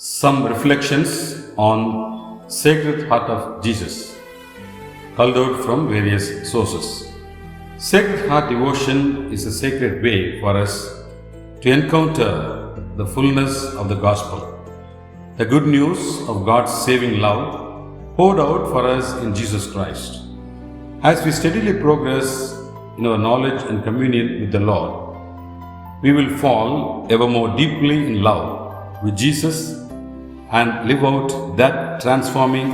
Some reflections on Sacred Heart of Jesus, culled out from various sources. Sacred Heart devotion is a sacred way for us to encounter the fullness of the Gospel, the good news of God's saving love poured out for us in Jesus Christ. As we steadily progress in our knowledge and communion with the Lord, we will fall ever more deeply in love with Jesus and live out that transforming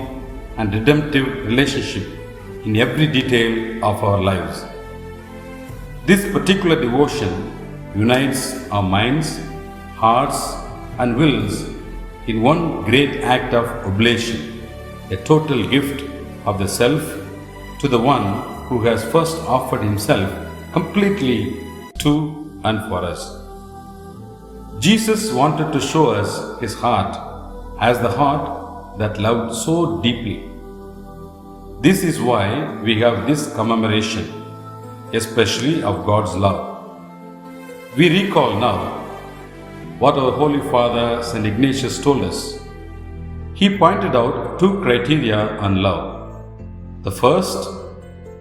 and redemptive relationship in every detail of our lives. This particular devotion unites our minds, hearts, and wills in one great act of oblation, a total gift of the self to the one who has first offered himself completely to and for us. Jesus wanted to show us his heart as the heart that loved so deeply. This is why we have this commemoration, especially of God's love. We recall now what our Holy Father St. Ignatius told us. He pointed out two criteria on love. The first,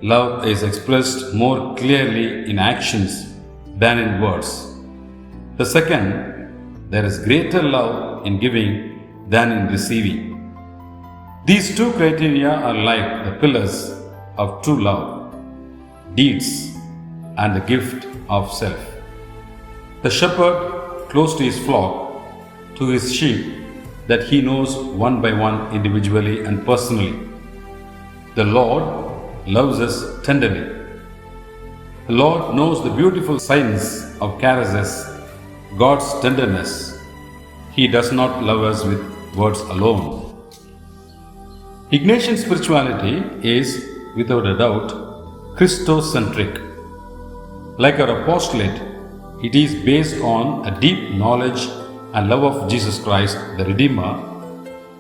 love is expressed more clearly in actions than in words. The second, there is greater love in giving than in receiving. These two criteria are like the pillars of true love, deeds and the gift of self. The shepherd close to his flock, to his sheep that he knows one by one individually and personally. The Lord loves us tenderly. The Lord knows the beautiful signs of charism, God's tenderness. He does not love us with words alone. Ignatian spirituality is, without a doubt, Christocentric. Like our apostolate, it is based on a deep knowledge and love of Jesus Christ, the Redeemer,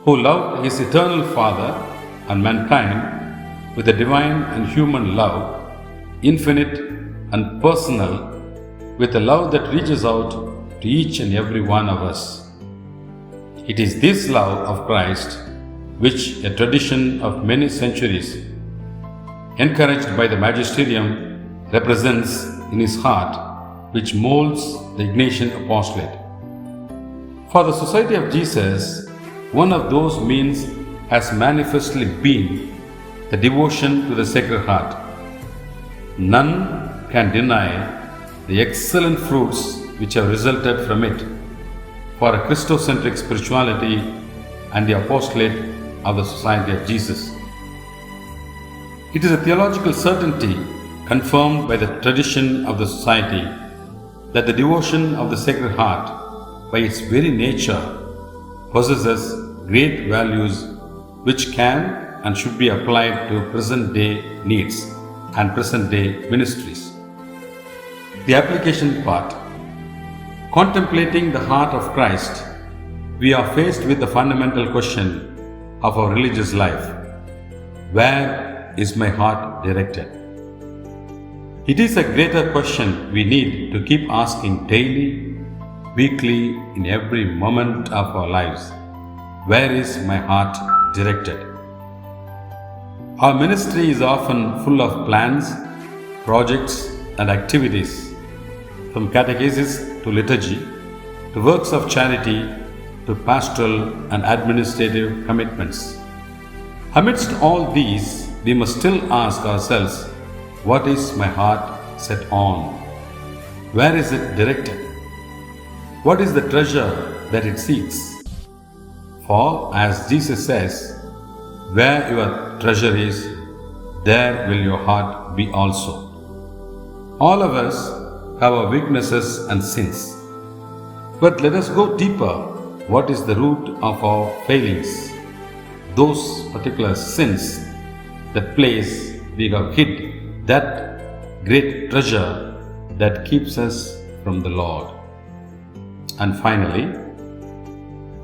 who loved his eternal Father and mankind with a divine and human love, infinite and personal, with a love that reaches out to each and every one of us. It is this love of Christ which a tradition of many centuries, encouraged by the magisterium, represents in his heart, which molds the Ignatian apostolate. For the Society of Jesus, one of those means has manifestly been the devotion to the Sacred Heart. None can deny the excellent fruits which have resulted from it for a Christocentric spirituality and the apostolate of the Society of Jesus. It is a theological certainty confirmed by the tradition of the Society that the devotion of the Sacred Heart, by its very nature, possesses great values which can and should be applied to present-day needs and present-day ministries. The application part. Contemplating the heart of Christ, we are faced with the fundamental question of our religious life. Where is my heart directed? It is a greater question we need to keep asking daily, weekly, in every moment of our lives. Where is my heart directed? Our ministry is often full of plans, projects, and activities, from catechesis to liturgy, to works of charity, to pastoral and administrative commitments. Amidst all these, we must still ask ourselves, what is my heart set on? Where is it directed? What is the treasure that it seeks? For, as Jesus says, where your treasure is, there will your heart be also. All of us have our weaknesses and sins. But let us go deeper. What is the root of our failings? Those particular sins, that place we have hid, that great treasure that keeps us from the Lord. And finally,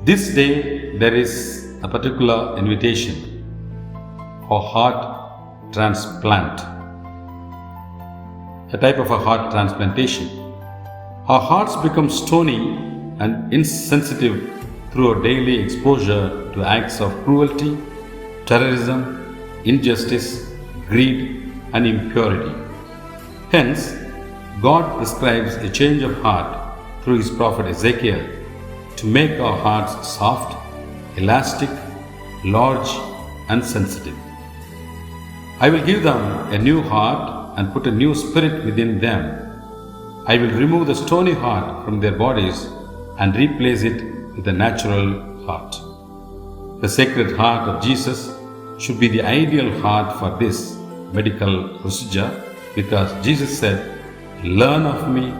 this day there is a particular invitation for heart transplant. A type of a heart transplantation. Our hearts become stony and insensitive through our daily exposure to acts of cruelty, terrorism, injustice, greed, and impurity. Hence, God prescribes a change of heart through his prophet Ezekiel to make our hearts soft, elastic, large, and sensitive. I will give them a new heart and put a new spirit within them. I will remove the stony heart from their bodies and replace it with a natural heart. The Sacred Heart of Jesus should be the ideal heart for this medical procedure because Jesus said, "Learn of me,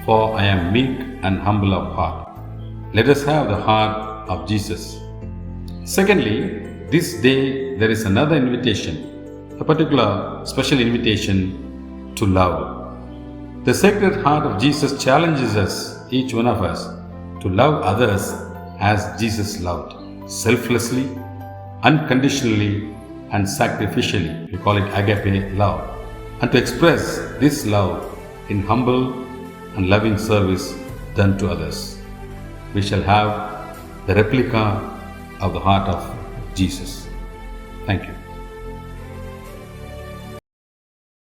for I am meek and humble of heart." Let us have the heart of Jesus. Secondly, this day there is another invitation, a particular special invitation to love. The Sacred Heart of Jesus challenges us, each one of us, to love others as Jesus loved, selflessly, unconditionally, and sacrificially. We call it agape love. And to express this love in humble and loving service done to others. We shall have the replica of the heart of Jesus. Thank you.